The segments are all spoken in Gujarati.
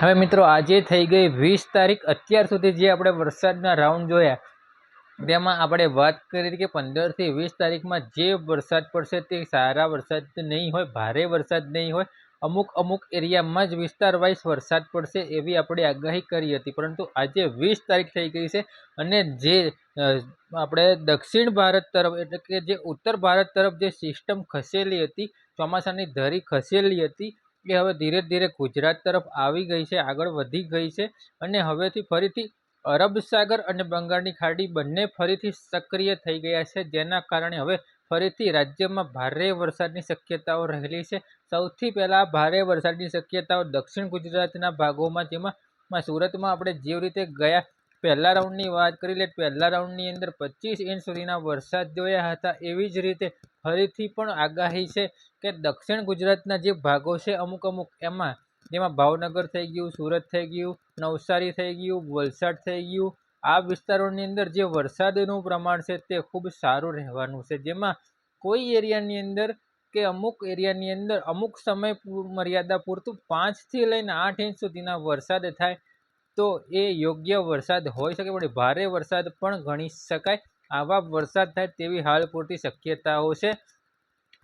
હવે મિત્રો આજે થઈ ગઈ 20 તારીખ। અત્યાર સુધી જે આપણે વરસાદના રાઉન્ડ જોયા તેમાં આપણે વાત કરી કે 15 થી 20 તારીખમાં જે વરસાદ પડશે તે સારા વરસાદ નહીં હોય, ભારે વરસાદ નહીં હોય, અમુક એરિયામાં જ વિસ્તાર વાઇઝ વરસાદ પડશે એવી આપણે આગાહી કરી હતી। પરંતુ આજે 20 તારીખ થઈ ગઈ છે અને જે આપણે દક્ષિણ ભારત તરફ એટલે કે જે ઉત્તર ભારત તરફ જે સિસ્ટમ ખસેલી હતી, ચોમાસાની ધરી ખસેલી હતી, એ હવે ધીરે ધીરે ગુજરાત તરફ આવી ગઈ છે, આગળ વધી ગઈ છે અને હવેથી ફરીથી અરબ સાગર અને બંગાળની ખાડી બંને ફરીથી સક્રિય થઈ ગયા છે, જેના કારણે હવે ફરીથી રાજ્યમાં ભારે વરસાદની શક્યતાઓ રહેલી છે। સૌથી પહેલાં ભારે વરસાદની શક્યતાઓ દક્ષિણ ગુજરાતના ભાગોમાં, જેમાં સુરતમાં આપણે જે રીતે ગયા પહેલા રાઉન્ડની વાત કરી લે, પહેલા રાઉન્ડની અંદર 25 ઇંચ સુધીના વરસાદ જોયા હતા, એવી જ રીતે ફરીથી પણ આગાહી છે કે દક્ષિણ ગુજરાતના જે ભાગો છે અમુક એમાં, જેમાં ભાવનગર થઈ ગયું, સુરત થઈ ગયું, નવસારી થઈ ગયું, વલસાડ થઈ ગયું, આ વિસ્તારોની અંદર જે વરસાદનું પ્રમાણ છે તે ખૂબ સારું રહેવાનું છે, જેમાં કોઈ એરિયાની અંદર કે અમુક એરિયાની અંદર અમુક સમય મર્યાદા પૂરતું 5 થી લઈને 8 ઇંચ સુધીના વરસાદ થાય તો એ યોગ્ય વરસાદ હોઈ શકે, પણ ભારે વરસાદ પણ ગણી શકાય। આવા વરસાદ થાય તેવી હાલ પૂરતી શક્યતાઓ છે।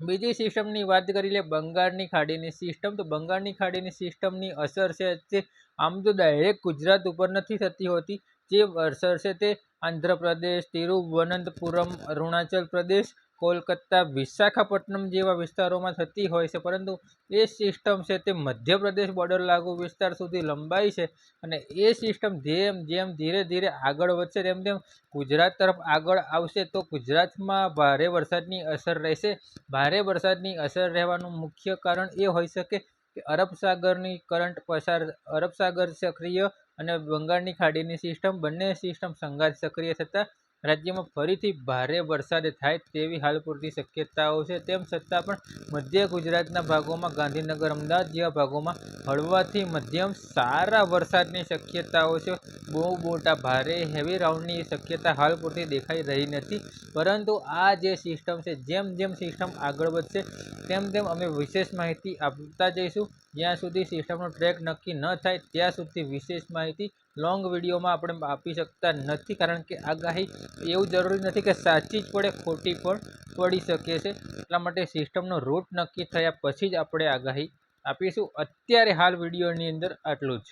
બીજી સિસ્ટમની વાત કરી લે, બંગાળની ખાડીની સિસ્ટમ। તો બંગાળની ખાડીની સિસ્ટમની અસર છે તે આમ તો ડાયરેક્ટ ગુજરાત ઉપર નથી થતી હોતી, જે અસર છે તે આંધ્રપ્રદેશ, તિરુવનંતપુરમ, અરુણાચલ પ્રદેશ, કોલકાતા, વિશાખાપટ્ટનમ જેવા વિસ્તારોમાં થતી હોય છે, પરંતુ એ સિસ્ટમ છે તે મધ્યપ્રદેશ બોર્ડર લાગુ વિસ્તાર સુધી લંબાઈ છે અને એ સિસ્ટમ જેમ જેમ ધીરે ધીરે આગળ વધશે તેમ તેમ ગુજરાત તરફ આગળ આવશે તો ગુજરાતમાં ભારે વરસાદની અસર રહેશે। ભારે વરસાદની અસર રહેવાનું મુખ્ય કારણ એ હોઈ શકે કે અરબ સાગરની કરંટ પસાર, અરબ સાગર સક્રિય અને બંગાળની ખાડીની સિસ્ટમ, બંને સિસ્ટમ સંગાથ સક્રિય થતાં રાજ્યમાં ફરીથી ભારે વરસાદ થાય તેવી હાલ પૂરતી શક્યતાઓ છે। તેમ છતાં પણ મધ્ય ગુજરાતના ભાગોમાં, ગાંધીનગર, અમદાવાદ જેવા ભાગોમાં હળવાથી મધ્યમ સારા વરસાદની શક્યતાઓ છે। બહુ મોટા ભારે હેવી રાઉન્ડની શક્યતા હાલ પૂરતી દેખાઈ રહી નથી, પરંતુ આ જે સિસ્ટમ છે, જેમ જેમ સિસ્ટમ આગળ વધશે તેમ તેમ અમે વિશેષ માહિતી આપતા જઈશું। જ્યાં સુધી સિસ્ટમનો ટ્રેક નક્કી ન થાય ત્યાં સુધી વિશેષ માહિતી લોંગ વિડીયોમાં આપણે આપી શકતા નથી, કારણ કે આગાહી એવું જરૂરી નથી કે સાચી જ પડે, ખોટી પણ પડી શકે છે, એટલા માટે સિસ્ટમનો રૂટ નક્કી થયા પછી જ આપણે આગાહી આપીશું। અત્યારે હાલ વિડીયોની અંદર આટલું જ।